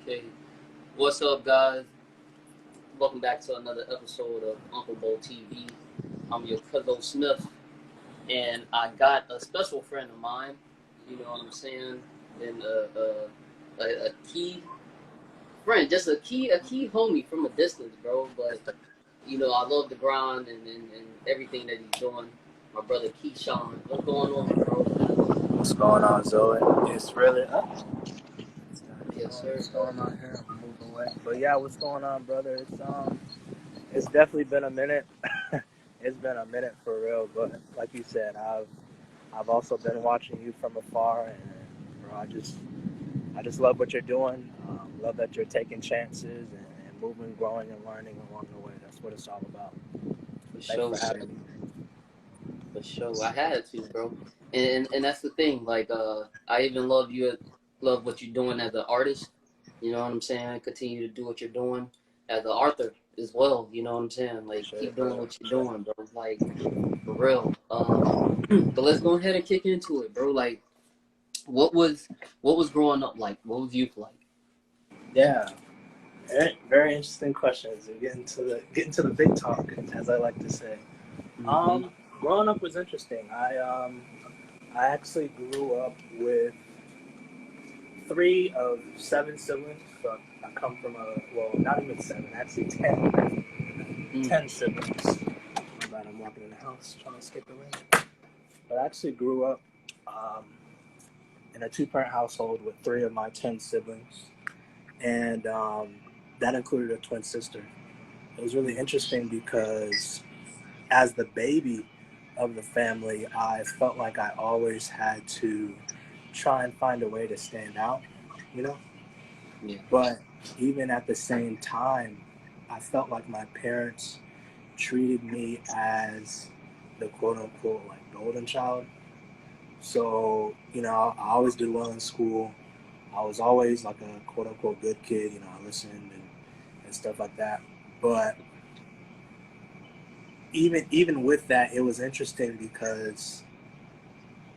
Okay. What's up, guys? Welcome back to another episode of Uncle Bo TV. I'm your CuZo Smif, and I got a special friend of mine. You know what I'm saying? And a key friend, just a key homie from a distance, bro. But I love the grind and everything that he's doing. My brother Keyshawn, what's going on, bro? What's going on, Zoe? It's really up. Yes, sir. What's going on here? I'm moving away. But yeah, what's going on, brother? It's definitely been a minute. It's been a minute for real. But like you said, I've also been watching you from afar, and bro, I just love what you're doing. Love that you're taking chances and moving, growing, and learning along the way. That's what it's all about. For Thanks sure, for having me. for sure. I had to, bro. And that's the thing. Like, I even love what you're doing as an artist. You know what I'm saying? Continue to do what you're doing as an author as well. You know what I'm saying? Like, Sure, keep doing what you're sure. doing, bro. Like, for real. But let's go ahead and kick into it, bro. Like, what was growing up like? What was youth like? Yeah. Very interesting questions. And getting to the big talk, as I like to say. Mm-hmm. Growing up was interesting. I actually grew up with 3 of 7 siblings. So I come from not even 7, actually 10 siblings. I'm glad I'm walking in the house trying to escape the rain. But I actually grew up in a 2-parent household with 3 of my 10 siblings, and that included a twin sister. It was really interesting because as the baby of the family, I felt like I always had to try and find a way to stand out, you know? Yeah. But even at the same time, I felt like my parents treated me as the quote unquote like golden child. So, I always did well in school. I was always like a quote unquote good kid, I listened and stuff like that. But even with that, it was interesting because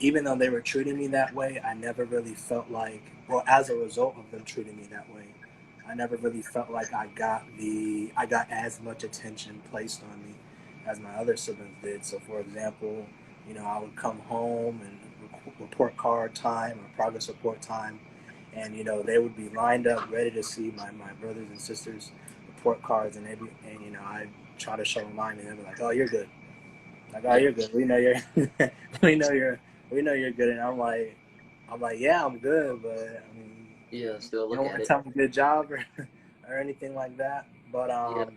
even though they were treating me that way, I never really felt like, well, as a result of them treating me that way, I never really felt like I got as much attention placed on me as my other siblings did. So, for example, I would come home and report card time or progress report time, and they would be lined up ready to see my brothers and sisters report cards, and I try to show them mine, and they'd be like, "Oh, you're good." Like, "Oh, you're good. We know you're, we know you're good." And I'm like, yeah, I'm good, but I mean, Yeah. Still you look don't at want to it. tell me good job or anything like that. But Yeah.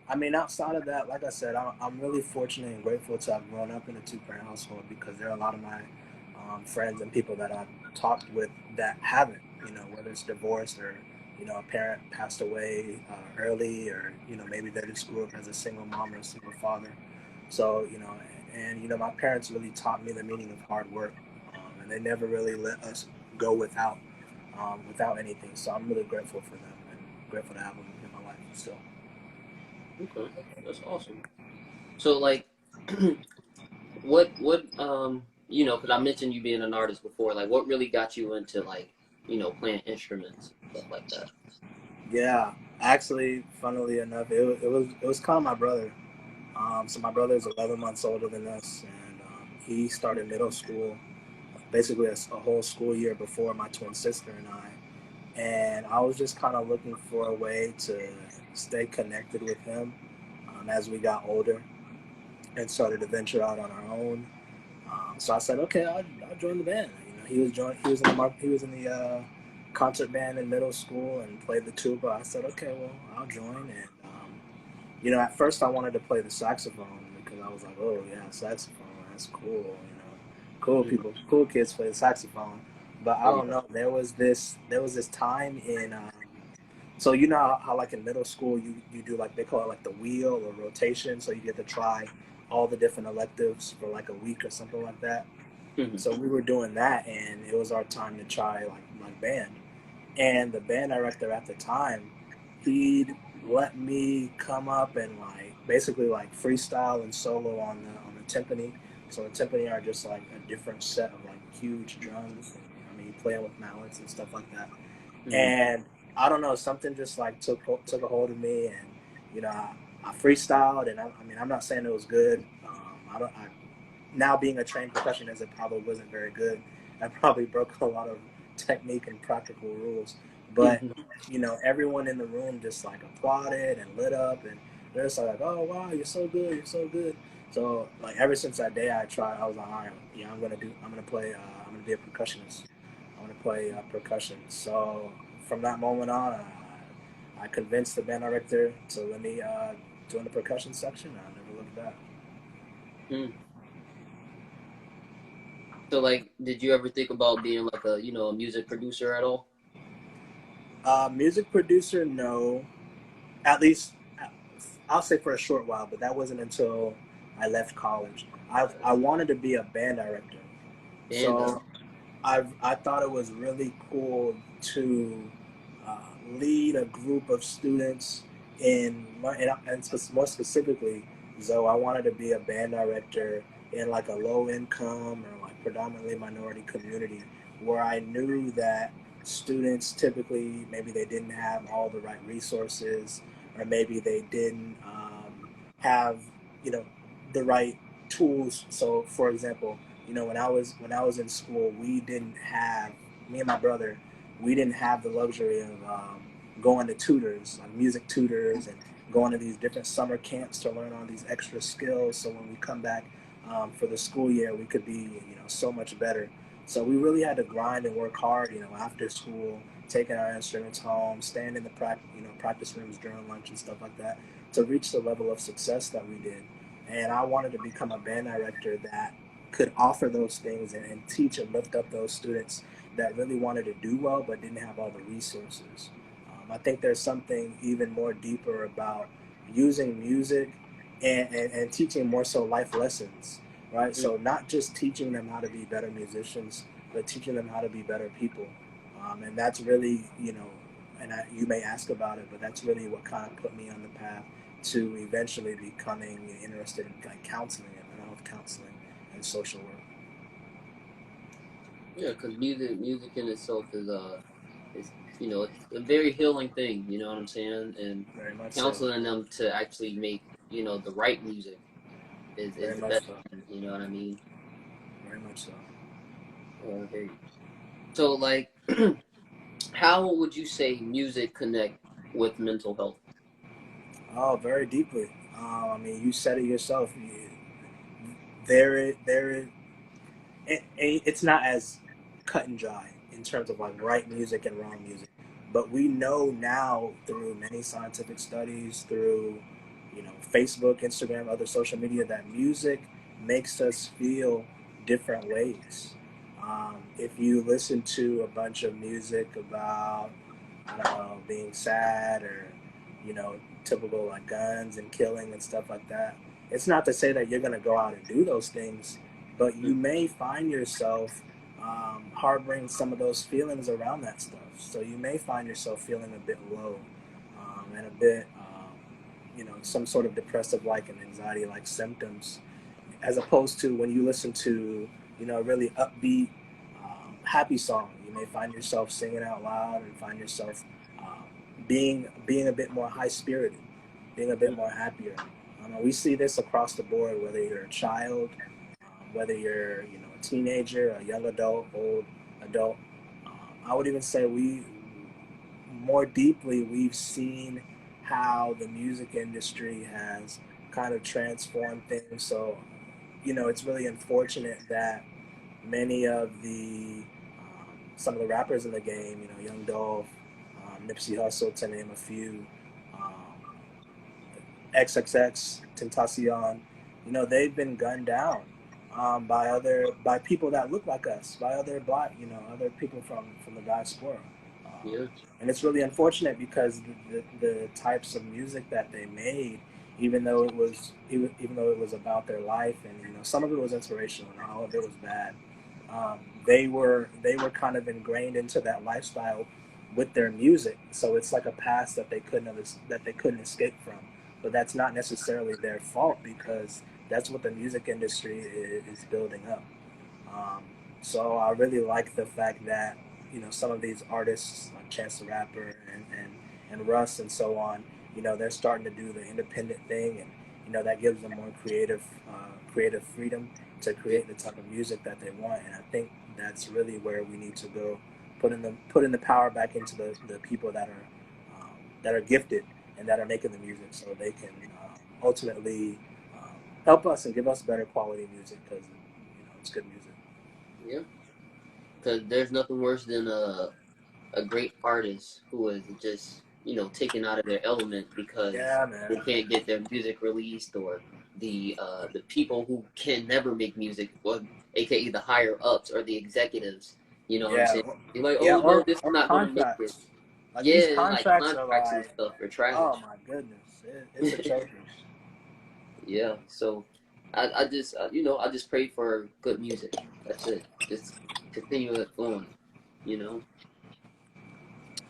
I mean, outside of that, like I said, I'm really fortunate and grateful to have grown up in a 2-parent household because there are a lot of my friends and people that I've talked with that haven't, whether it's divorced or, a parent passed away early, or, maybe they just grew up as a single mom or a single father. So, my parents really taught me the meaning of hard work, and they never really let us go without anything. So I'm really grateful for them and grateful to have them in my life still. Okay. That's awesome. So, like, because I mentioned you being an artist before. Like, what really got you into like, playing instruments and stuff like that? Yeah, actually, funnily enough, it was kind of my brother. So my brother is 11 months older than us, and he started middle school, basically a whole school year before my twin sister and I. And I was just kind of looking for a way to stay connected with him as we got older and started to venture out on our own. So I said, okay, I'll join the band. He was in the concert band in middle school and played the tuba. I said, okay, well, I'll join. And at first I wanted to play the saxophone because I was like, oh yeah, saxophone, that's cool. Cool kids play the saxophone. But I don't Yeah. know. There was this time in so how like in middle school you do like they call it like the wheel or rotation, so you get to try all the different electives for like a week or something like that. Mhm. So we were doing that, and it was our time to try like band. And the band director at the time, he'd let me come up and like basically like freestyle and solo on the timpani. So the timpani are just like a different set of like huge drums. And, playing with mallets and stuff like that. Mhm. And I don't know, something just like took a hold of me, and I freestyled, and I mean, I'm not saying it was good. I don't. Now being a trained percussionist, it probably wasn't very good. I probably broke a lot of technique and practical rules. But everyone in the room just like applauded and lit up, and they're just like, "Oh wow, you're so good, you're so good." So like ever since that day, I tried. I was like, "All right, yeah, I'm gonna play. I'm gonna be a percussionist. I'm gonna play percussion." So from that moment on, I convinced the band director to let me join the percussion section. I never looked back. Mm. So, like, did you ever think about being like a, a music producer at all? Music producer, no. At least I'll say for a short while, but that wasn't until I left college. I wanted to be a band director, And so I thought it was really cool to lead a group of students more specifically, so I wanted to be a band director in like a low income or like predominantly minority community where I knew that students typically maybe they didn't have all the right resources, or maybe they didn't have you know the right tools. So for example, when I was in school, we didn't have me and my brother, we didn't have the luxury of going to tutors, like music tutors, and going to these different summer camps to learn all these extra skills. So when we come back for the school year, we could be so much better. So we really had to grind and work hard, after school, taking our instruments home, staying in the practice rooms during lunch and stuff like that, to reach the level of success that we did. And I wanted to become a band director that could offer those things and teach and lift up those students that really wanted to do well but didn't have all the resources. I think there's something even more deeper about using music and teaching more so life lessons, right? mm, So not just teaching them how to be better musicians, but teaching them how to be better people. And that's really, you may ask about it, but that's really what kind of put me on the path to eventually becoming interested in like counseling and mental health counseling and social work. yeah, because music in itself is it's a very healing thing. You know what I'm saying? And Very much so. counseling them to actually make the right music is Very the much best so. thing. You know what I mean? Very much so. Okay. So, like, how would you say music connect with mental health? Oh, very deeply. I mean, you said it yourself. There, it's not as cut and dry in terms of like right music and wrong music, but we know now through many scientific studies, through Facebook, Instagram, other social media, that music makes us feel different ways. If you listen to a bunch of music about, I don't know, being sad, or typical like guns and killing and stuff like that, it's not to say that you're going to go out and do those things, but you may find yourself harboring some of those feelings around that stuff. So you may find yourself feeling a bit low, and a bit, some sort of depressive like and anxiety like symptoms, as opposed to when you listen to, a really upbeat, happy song. You may find yourself singing out loud and find yourself being a bit more high spirited, being a bit more happier. We see this across the board, whether you're a child, whether you're a teenager, a young adult, old adult. I would even say more deeply we've seen how the music industry has kind of transformed things. So it's really unfortunate that many of the some of the rappers in the game, Young Dolph, Nipsey Hussle, to name a few, um, XXX, Tentacion, they've been gunned down by people that look like us, by other black, other people from the diaspora. Um, Yeah. and it's really unfortunate because the types of music that they made, even though it was about their life, and some of it was inspirational and all of it was bad, they were kind of ingrained into that lifestyle with their music. So it's like a past that they couldn't escape from. But that's not necessarily their fault, because that's what the music industry is building up. Um, so I really like the fact that some of these artists like Chance the Rapper and Russ and so on, they're starting to do the independent thing, and that gives them more creative freedom to create the type of music that they want. And I think that's really where we need to go, putting the power back into the people that are gifted and that are making the music, so they can ultimately help us and give us better quality music, because it's good music. Yeah, because there's nothing worse than a great artist who is just taken out of their element because Yeah, they man. can't get their music released, or the people who can never make music, or aka the higher ups or the executives. You know what I'm Yeah, saying? You're like, yeah, oh no, this is or not gonna make it. contracts. Like these Yeah, like contracts are contracts and like, stuff are trash. oh my goodness, it's atrocious. Yeah, so I just I just pray for good music. That's it. Just continue it on. You know.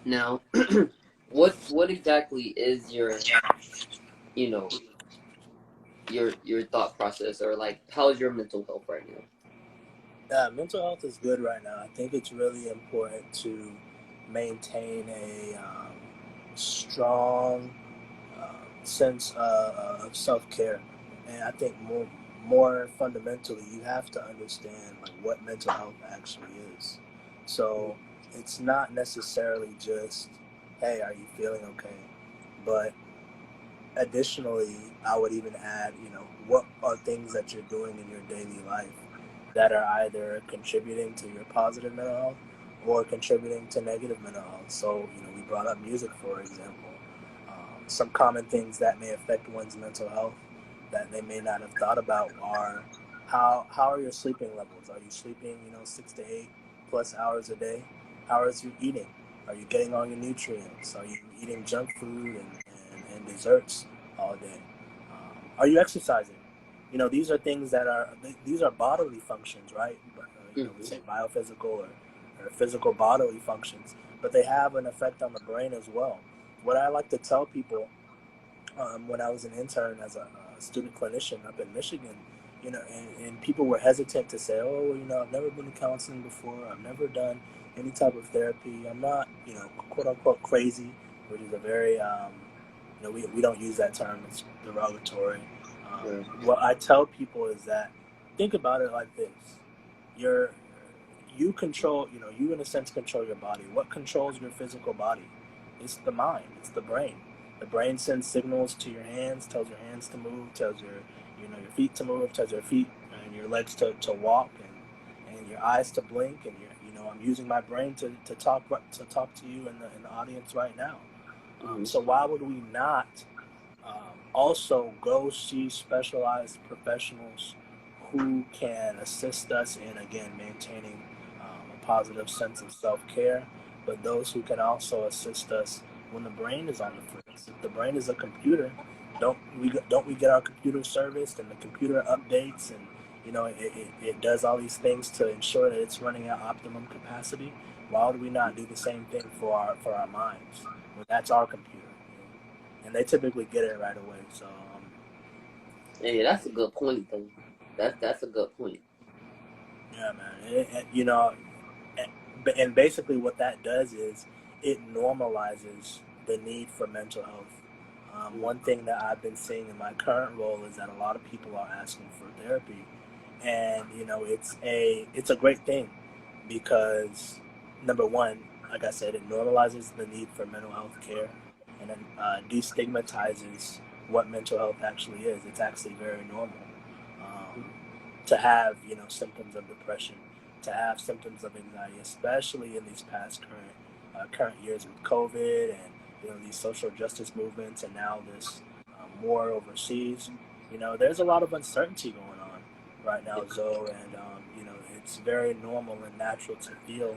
Now, what exactly is your you know your thought process, or like how's your mental health right now? Mental health is good right now. I think it's really important to maintain a strong sense of self care, and I think more fundamentally, you have to understand like what mental health actually is. So it's not necessarily just, hey, are you feeling okay? But additionally, I would even add, what are things that you're doing in your daily life that are either contributing to your positive mental health or contributing to negative mental health. So, we brought up music, for example. Some common things that may affect one's mental health that they may not have thought about are how are your sleeping levels? Are you sleeping, 6 to 8 plus hours a day? How is your eating? Are you getting all your nutrients? Are you eating junk food and desserts all day? Are you exercising? These are things these are bodily functions, right? We say biophysical or physical bodily functions, but they have an effect on the brain as well. What I like to tell people, when I was an intern as a student clinician up in Michigan, and people were hesitant to say, oh, I've never been to counseling before. I've never done any type of therapy. I'm not, quote unquote crazy, which is a very, we don't use that term. It's derogatory. Right. What I tell people is that, think about it like this. You're, you control, you in a sense control your body. What controls your physical body? It's the mind. It's the brain. The brain sends signals to your hands, tells your hands to move, tells your feet to move, tells your feet and your legs to walk, and your eyes to blink, and I'm using my brain to talk to you in the audience right now. So why would we not also go see specialized professionals who can assist us in, again, maintaining a positive sense of self-care, but those who can also assist us when the brain is on the fritz. If the brain is a computer, don't we get our computer serviced, and the computer updates, and it does all these things to ensure that it's running at optimum capacity? Why would we not do the same thing for our minds? Well, that's our computer, and they typically get it right away. So Hey, that's a good point, though. That's a good point. yeah, man. And basically what that does is it normalizes the need for mental health. One thing that I've been seeing in my current role is that a lot of people are asking for therapy, and it's a great thing, because number one, like I said, it normalizes the need for mental health care, and then destigmatizes what mental health actually is. It's actually very normal to have symptoms of depression, to have symptoms of anxiety, especially in these past current years with COVID, and these social justice movements, and now this war overseas. There's a lot of uncertainty going on right now, Zoe, and it's very normal and natural to feel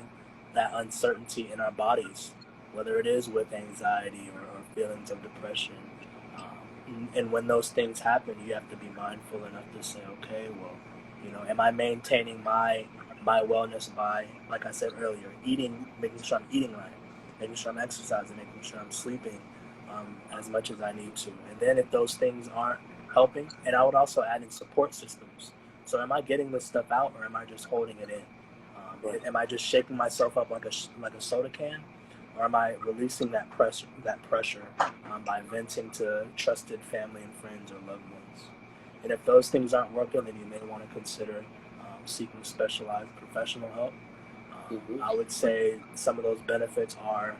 that uncertainty in our bodies, whether it is with anxiety or feelings of depression. And when those things happen, you have to be mindful enough to say, okay, well, am I maintaining my wellness by, like I said earlier, eating, making sure I'm eating right, making sure I'm exercising, making sure I'm sleeping as much as I need to. And then if those things aren't helping, and I would also add in support systems. So am I getting this stuff out, or am I just holding it in? Right. Am I just shaping myself up like a soda can, or am I releasing that pressure by venting to trusted family and friends or loved ones? And if those things aren't working, then you may want to consider seeking specialized professional help. Mm-hmm. I would say some of those benefits are,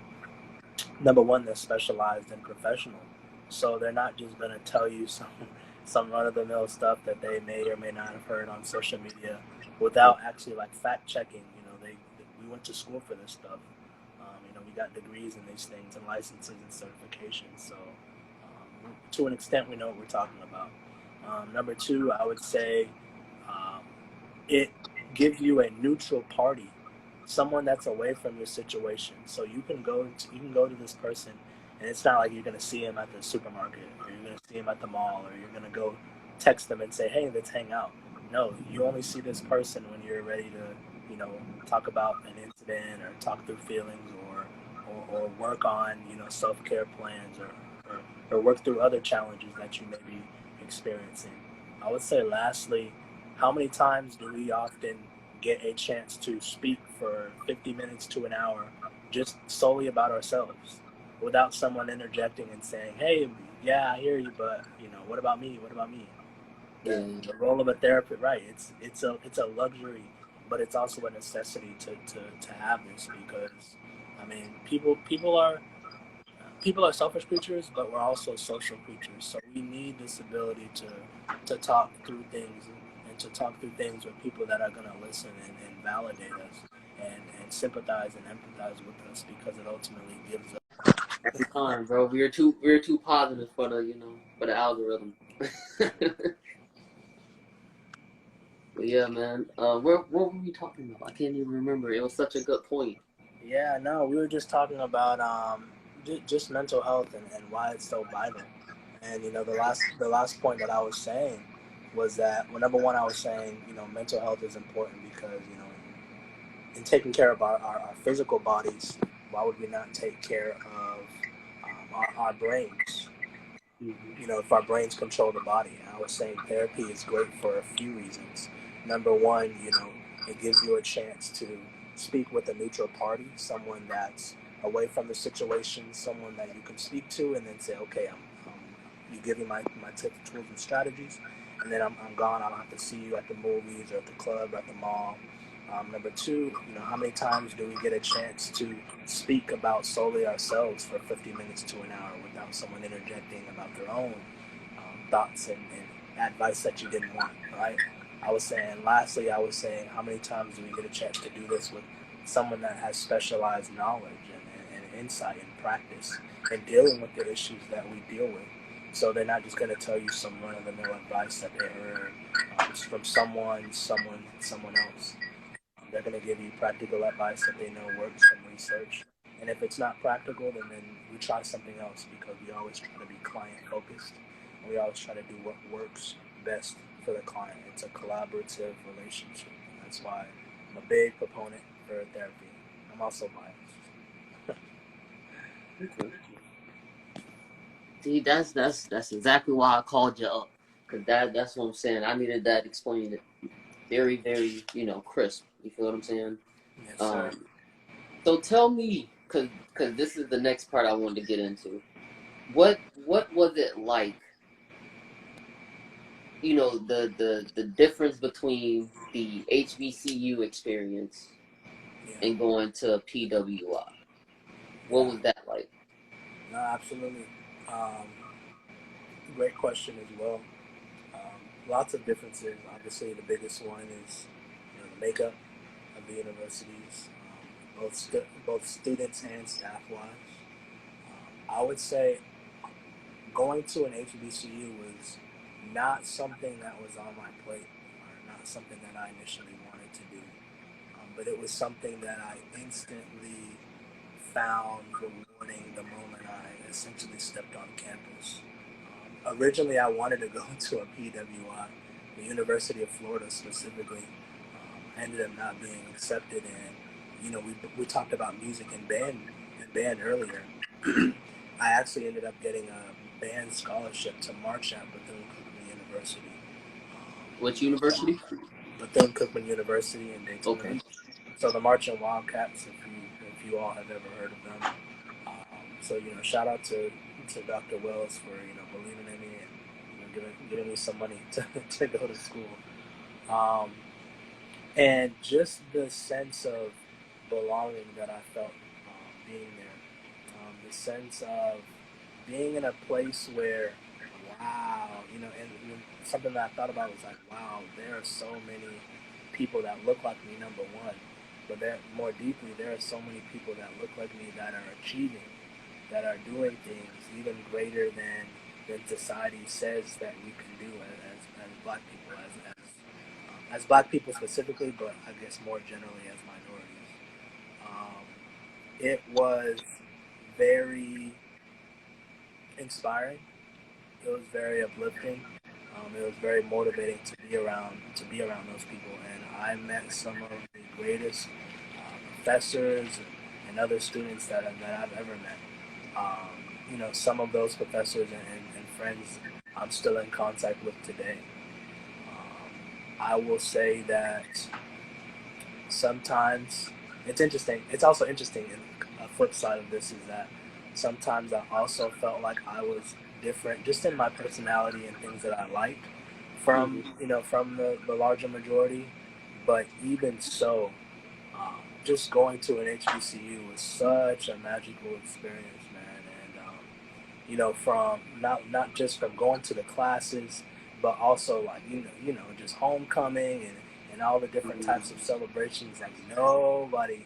number one, they're specialized and professional, so they're not just going to tell you some run of the mill stuff that they may or may not have heard on social media without actually like fact checking. We went to school for this stuff. We got degrees in these things and licenses and certifications. So to an extent, we know what we're talking about. Number two, I would say um, it gives you a neutral party, someone that's away from your situation. So you can go to this person, and it's not like you're gonna see him at the supermarket, or you're gonna see him at the mall, or you're gonna go text them and say, "Hey, let's hang out." No, you only see this person when you're ready to, talk about an incident or talk through feelings, or work on, self-care plans, or work through other challenges that you may be experiencing. I would say lastly, how many times do we often get a chance to speak for 50 minutes to an hour just solely about ourselves without someone interjecting and saying, "Hey, yeah, I hear you, but what about me? What about me?" Yeah. The role of a therapist, right? It's a luxury, but it's also a necessity to have this, because I mean, people are selfish creatures, but we're also social creatures. So we need this ability to talk through things, and to talk through things with people that are going to listen and validate us, and sympathize and empathize with us, because it ultimately gives us. Every time, bro. We're too positive for the algorithm. But yeah, man. What were we talking about? I can't even remember. It was such a good point. Yeah, no, we were just talking about just mental health, and why it's so vital. And the last point that I was saying was that, well, number one, I was saying, mental health is important because, in taking care of our physical bodies, why would we not take care of our brains? Mm-hmm. If our brains control the body. And I was saying therapy is great for a few reasons. Number one, it gives you a chance to speak with a neutral party, someone that's away from the situation, someone that you can speak to, and then say, okay, you give me my tips, tools, and strategies, and then I'm gone. I don't have to see you at the movies or at the club or at the mall. Number two, how many times do we get a chance to speak about solely ourselves for 50 minutes to an hour without someone interjecting about their own thoughts and advice that you didn't want, right? Lastly, I was saying, how many times do we get a chance to do this with someone that has specialized knowledge and insight and practice in dealing with the issues that we deal with? So they're not just going to tell you some run-of-the-mill advice that they heard from someone else. They're going to give you practical advice that they know works from research. And if it's not practical, then we try something else, because we always try to be client focused. And we always try to do what works best for the client. It's a collaborative relationship. And that's why I'm a big proponent for therapy. I'm also biased. Okay. See, that's exactly why I called you up, cause that's what I'm saying. I needed that explained very, very, crisp. You feel what I'm saying? Yes, sir. Um, so tell me, cause this is the next part I wanted to get into. What was it like? The difference between the HBCU experience Yeah. and going to PWI. What Yeah. was that like? No, absolutely. Um, Great question as well. Lots of differences. Obviously, the biggest one is, the makeup of the universities, both students and staff wise. I would say going to an HBCU was not something that was on my plate, or not something that I initially wanted to do, but it was something that I instantly found rewarding the moment I essentially stepped on campus. Originally, I wanted to go to a PWI, the University of Florida specifically. I ended up not being accepted, and we talked about music and band earlier. I actually ended up getting a band scholarship to march at Bethune-Cookman University. Which university? Bethune-Cookman University in Daytona Okay. Beach. So the Marching Wildcats, if you all have ever heard of them. So shout out to Dr. Wells for believing in me and giving me some money to go to school. And just the sense of belonging that I felt being there, the sense of being in a place where, wow, and something that I thought about was like, wow, there are so many people that look like me, number one, but more deeply, there are so many people that look like me that are achieving, that are doing things even greater than society says that we can do as Black people, as Black people specifically, but I guess more generally as minorities. It was very inspiring. It was very uplifting. It was very motivating to be around those people, and I met some of the greatest professors and other students that I've ever met. Some of those professors and friends I'm still in contact with today. I will say that sometimes it's interesting. It's also interesting, and a flip side of this is that sometimes I also felt like I was different just in my personality and things that I liked from the larger majority. But even so, just going to an HBCU was such a magical experience, man. And from not just from going to the classes, but also like just homecoming and all the different types of celebrations. Like nobody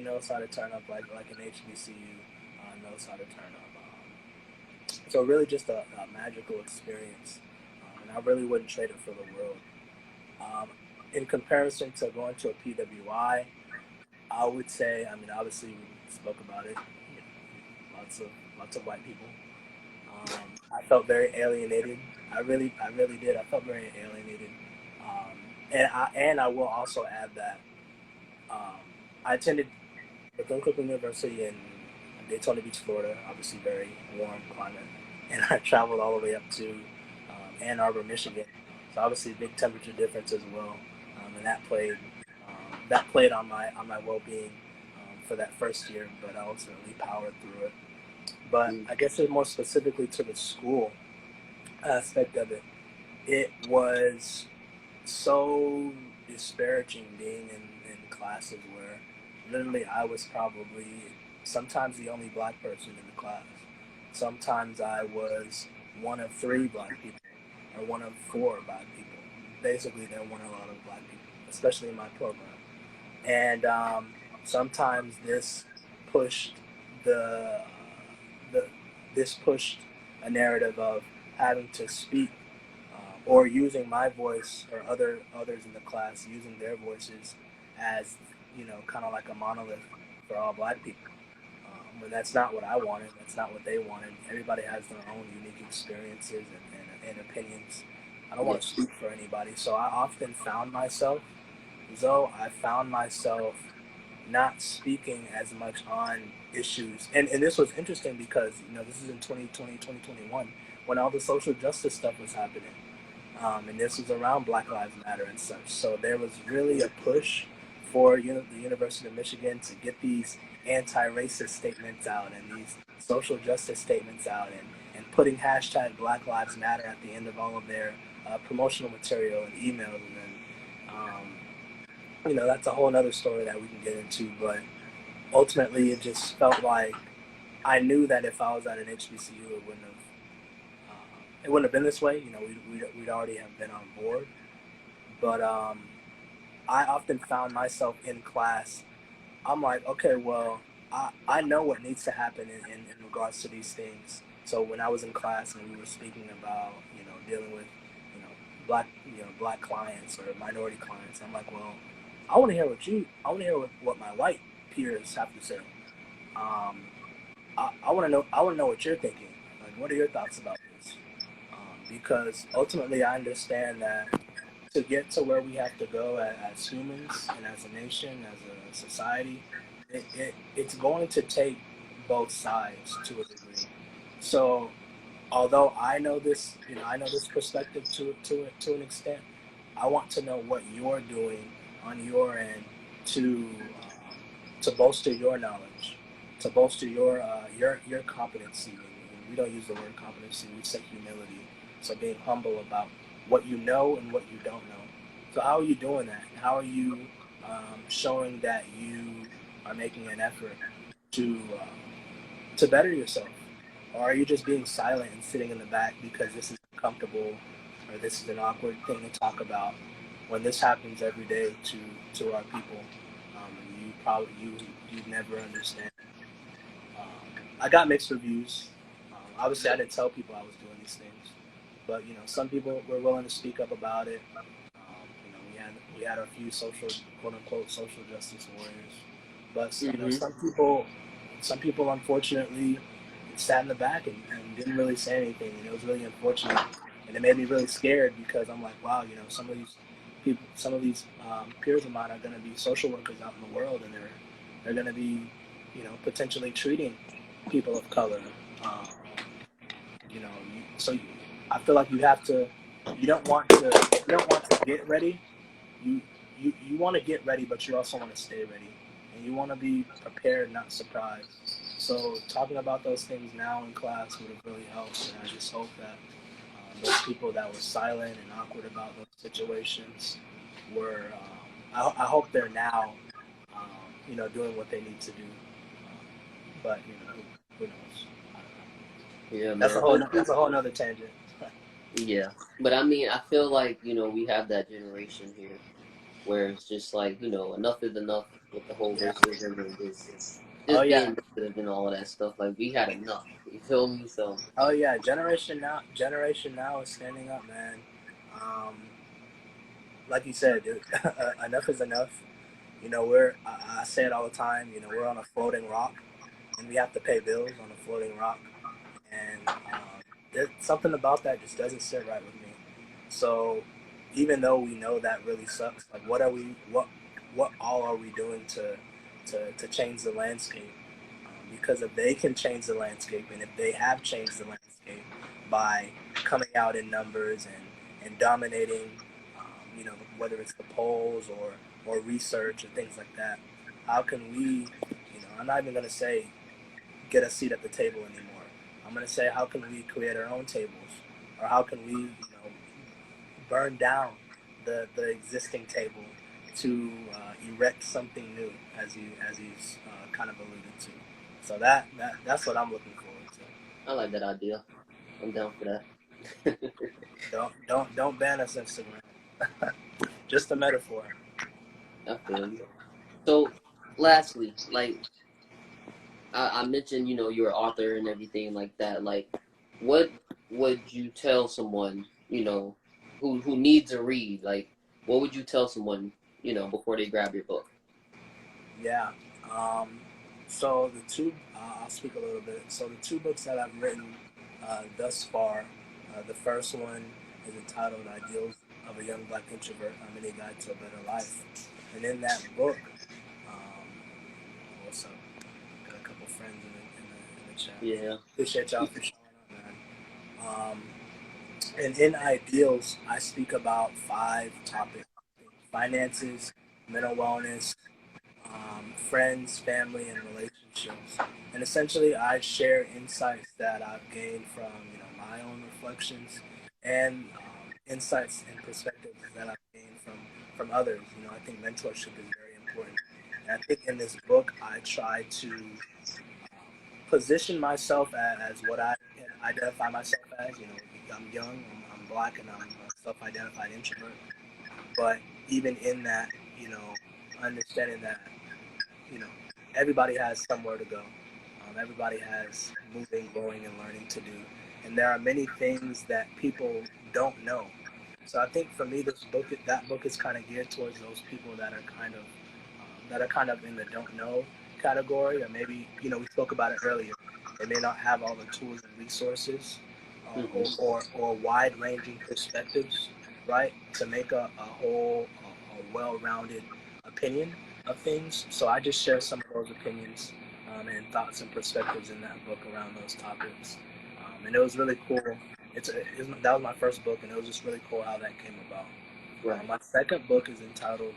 knows how to turn up like an HBCU knows how to turn up. So really just a magical experience, and I really wouldn't trade it for the world. In comparison to going to a PWI, I would say, I mean, obviously we spoke about it, lots of white people. I felt very alienated. I really did. I felt very alienated. And I will also add that I attended Bethune-Cookman University in Daytona Beach, Florida, obviously very warm climate, and I traveled all the way up to Ann Arbor, Michigan. So obviously a big temperature difference as well, and that played on my well-being for that first year, but I ultimately powered through it. But I guess it's more specifically to the school aspect of it. It was so disparaging being in classes where literally I was probably sometimes the only Black person in the class. Sometimes I was one of 3 Black people or one of 4 Black people. Basically, there weren't a lot of Black people, especially in my program. And sometimes this pushed this pushed a narrative of having to speak or using my voice or others in the class using their voices as kind of like a monolith for all Black people. When that's not what I wanted, that's not what they wanted. Everybody has their own unique experiences and opinions. I don't want to speak for anybody, so I often found myself not speaking as much on issues. And this was interesting because, this is in 2020, 2021, when all the social justice stuff was happening. And this was around Black Lives Matter and such. So there was really a push for the University of Michigan to get these anti-racist statements out and these social justice statements out and putting hashtag Black Lives Matter at the end of all of their promotional material and emails. And then, that's a whole other story that we can get into. But ultimately, it just felt like I knew that if I was at an HBCU, it wouldn't have been this way. We'd already have been on board. But I often found myself in class. I'm like, okay, well, I know what needs to happen in regards to these things. So when I was in class and we were speaking about, dealing with, black clients or minority clients, I'm like, well, I want to hear what my white peers have to say. I want to know what you're thinking. Like, what are your thoughts about this? Because ultimately, I understand that to get to where we have to go as humans and as a nation, as a society, it's going to take both sides to a degree. So, although I know this perspective to an extent, I want to know what you're doing on your end to bolster your knowledge, to bolster your competency. And we don't use the word competency; we say humility. So being humble about what you know and what you don't know. So how are you doing that? How are you showing that you are making an effort to better yourself? Or are you just being silent and sitting in the back because this is uncomfortable or this is an awkward thing to talk about? When this happens every day to our people, you never understand. I got mixed reviews. Obviously, I didn't tell people I was doing these things, but some people were willing to speak up about it. We had a few social, quote unquote, social justice warriors, but some people unfortunately sat in the back and didn't really say anything, and it was really unfortunate, and it made me really scared because I'm like, wow, some of these people, some of these peers of mine are going to be social workers out in the world, and they're going to be, potentially treating people of color. Um, so I feel like you don't want to get ready. You you want to get ready, but you also want to stay ready, and you want to be prepared, not surprised. So talking about those things now in class would have really helped, and I just hope that those people that were silent and awkward about those situations were. I hope they're now, doing what they need to do. But who knows? Yeah, That's a man. whole nother tangent. Yeah, but I mean, I feel like we have that generation here where it's just like enough is enough with the whole Yeah. racism and Oh just yeah. being negative and all of that stuff. Like we had enough. You feel me? So Oh yeah. Generation now is standing up, man. Um, like you said, dude, enough is enough. I say it all the time. We're on a floating rock, and we have to pay bills on a floating rock. And there's something about that just doesn't sit right with me. So even though we know that really sucks, like what all are we doing to change the landscape? Because if they can change the landscape, and if they have changed the landscape by coming out in numbers and dominating, whether it's the polls or research and things like that, how can we, I'm not even going to say get a seat at the table anymore. I'm going to say, how can we create our own tables? Or how can we, burn down the existing table to erect something new, as he's kind of alluded to. So that's what I'm looking forward to. I like that idea. I'm down for that. Don't ban us, Instagram. Just a metaphor. I feel you. So, lastly, like I mentioned, you're an author and everything like that. Like, what would you tell someone, who needs a read? Like, what would you tell someone, before they grab your book? Yeah. Um, so the two, I'll speak a little bit. So the two books that I've written thus far, the first one is entitled "Ideals of a Young Black Introvert: A Mini Guide to a Better Life," and in that book, um, what's up? Got a couple friends in the chat. Yeah. Appreciate y'all for showing up, man. And in Ideals, I speak about 5 topics: finances, mental wellness, friends, family, and relationships. And essentially, I share insights that I've gained from my own reflections and insights and perspectives that I've gained from others. I think mentorship is very important. And I think in this book, I try to position myself as what I identify myself as. I'm young, I'm black, and I'm a self-identified introvert. But even in that, understanding that you know, everybody has somewhere to go. Everybody has moving, growing, and learning to do. And there are many things that people don't know. So I think for me, that book is kind of geared towards those people that are kind of in the don't know category, or maybe we spoke about it earlier. They may not have all the tools and resources, or wide ranging perspectives, right, to make a well-rounded opinion of things. So I just share some of those opinions and thoughts and perspectives in that book around those topics. And it was really cool. That was my first book, and it was just really cool how that came about. Right. My second book is entitled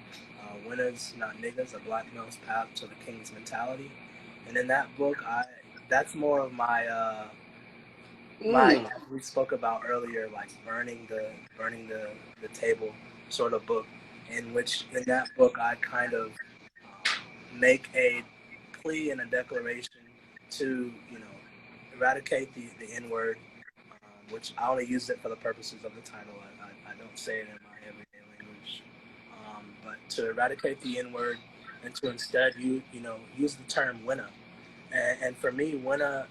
Winners Not Niggas, A Black Male's Path to the King's Mentality. And in that book, that's more of my we spoke about earlier, like burning the table sort of book, in that book I kind of make a plea and a declaration to eradicate the N-word, which I only use it for the purposes of the title. I don't say it in my everyday language, but to eradicate the N-word and to instead use the term winner. And for me, winner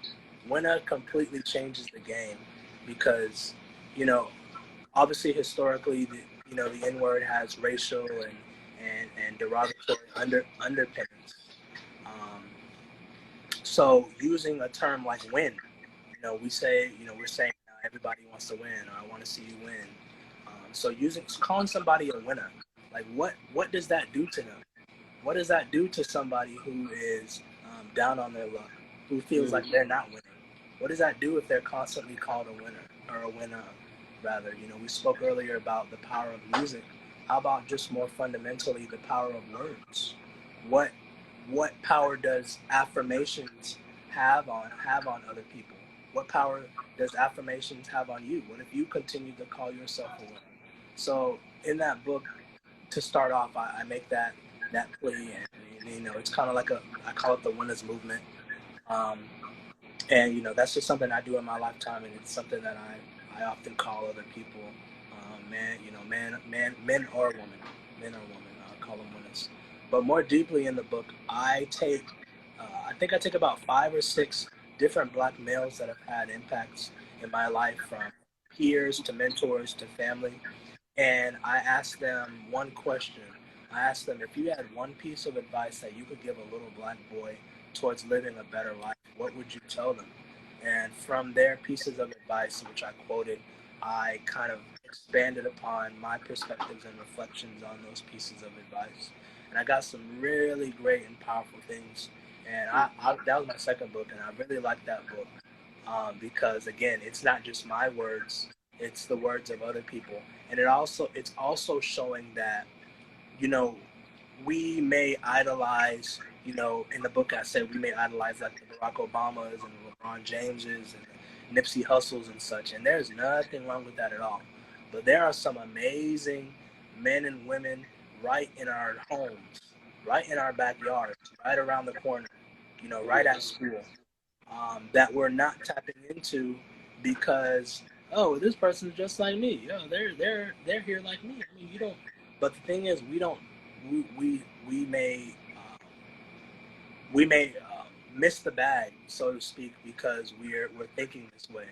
completely changes the game, because obviously historically the N-word has racial and derogatory underpinnings. So using a term like win, we're saying everybody wants to win, or I want to see you win. So calling somebody a winner, like what does that do to them? What does that do to somebody who is down on their luck, who feels like they're not winning? What does that do if they're constantly called a winner, or a winner, rather? We spoke earlier about the power of music. How about just more fundamentally the power of words? What power does affirmations have on other people? What power does affirmations have on you? What if you continue to call yourself a winner? So in that book, to start off, I make that plea, and it's kind of like I call it the winners movement, and that's just something I do in my lifetime, and it's something that I often call other people, men or women, I call them winners. But more deeply in the book, I think I take about 5 or 6 different black males that have had impacts in my life, from peers to mentors to family, and I asked them one question. I asked them, if you had one piece of advice that you could give a little black boy towards living a better life, what would you tell them? And from their pieces of advice, which I quoted, I kind of expanded upon my perspectives and reflections on those pieces of advice. And I got some really great and powerful things. And that was my second book, and I really liked that book because, again, it's not just my words, it's the words of other people. And it's also showing that, we may idolize, in the book I said we may idolize like the Barack Obamas and LeBron Jameses and Nipsey Hussles and such, and there's nothing wrong with that at all. But there are some amazing men and women right in our homes, right in our backyards, right around the corner, right at school, that we're not tapping into because, oh, this person's just like me. They're here like me. I mean, you don't. But the thing is, we don't. We may miss the bag, so to speak, because we're thinking this way.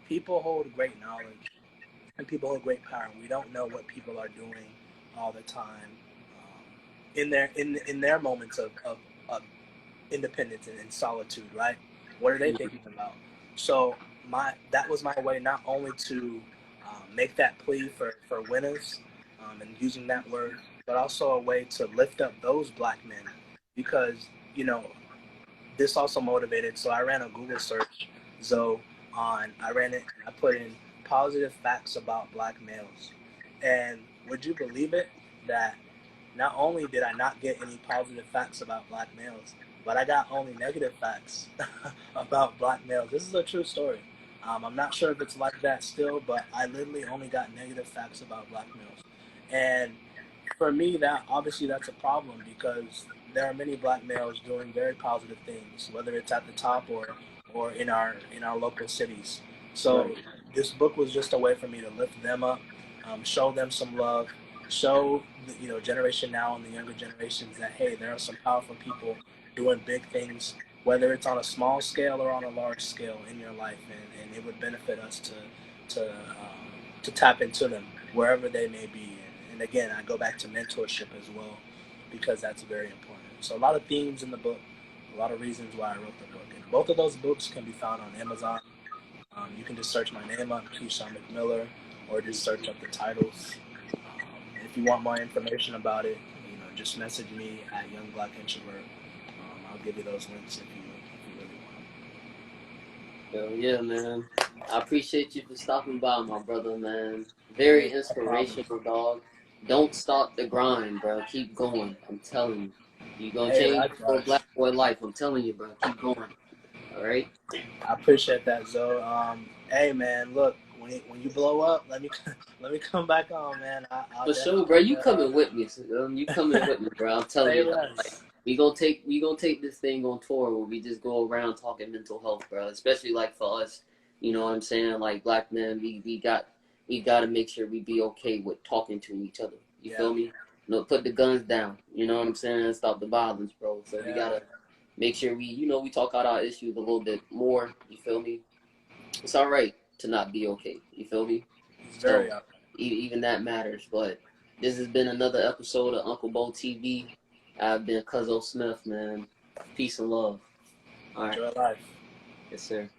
People hold great knowledge, and people hold great power. We don't know what people are doing all the time in their moments of independence and solitude, right? What are they thinking about? So that was my way, not only to make that plea for winners and using that word, but also a way to lift up those black men, because this also motivated. So I ran a Google search, I ran it, and I put in positive facts about black males, and would you believe it that not only did I not get any positive facts about black males, but I got only negative facts about black males. This is a true story. I'm not sure if it's like that still, but I literally only got negative facts about black males. And for me, that's a problem, because there are many black males doing very positive things, whether it's at the top or in our local cities. So this book was just a way for me to lift them up, show them some love, show the generation now and the younger generations that, hey, there are some powerful people doing big things, whether it's on a small scale or on a large scale in your life, and it would benefit us to tap into them wherever they may be. And again, I go back to mentorship as well, because that's very important. So a lot of themes in the book, a lot of reasons why I wrote the book. And both of those books can be found on Amazon. You can just search my name up, Keyshawn McMiller, or just search up the titles. If you want more information about it, just message me at Young Black Introvert. I'll give you those links if you really want. Hell yeah, man. I appreciate you for stopping by, my brother, man. Very inspirational, dog. Don't stop the grind, bro. Keep going. I'm telling you. You're going to Hey, change your likewise. black boy life. I'm telling you, bro. Keep going. All right? I appreciate that, Zoe. Hey, man, look, when you blow up, let me let me come back on, man. I'll For sure, bro. definitely You coming with me. You coming with me, bro. I'm telling say you, dog. Like, less. we gonna take this thing on tour where we just go around talking mental health, bro. Especially like for us, you know what I'm saying? Like black men, we gotta make sure we be okay with talking to each other. You Yeah, feel me? No, put the guns down. You know what I'm saying? Stop the violence, bro. So we yeah, gotta make sure we talk out our issues a little bit more. You feel me? It's all right to not be okay. You feel me? it's very So up. even that matters. But this has been another episode of Uncle Bo TV. I've been CuZo Smif, man. Peace and love. All right. Enjoy life. Yes, sir.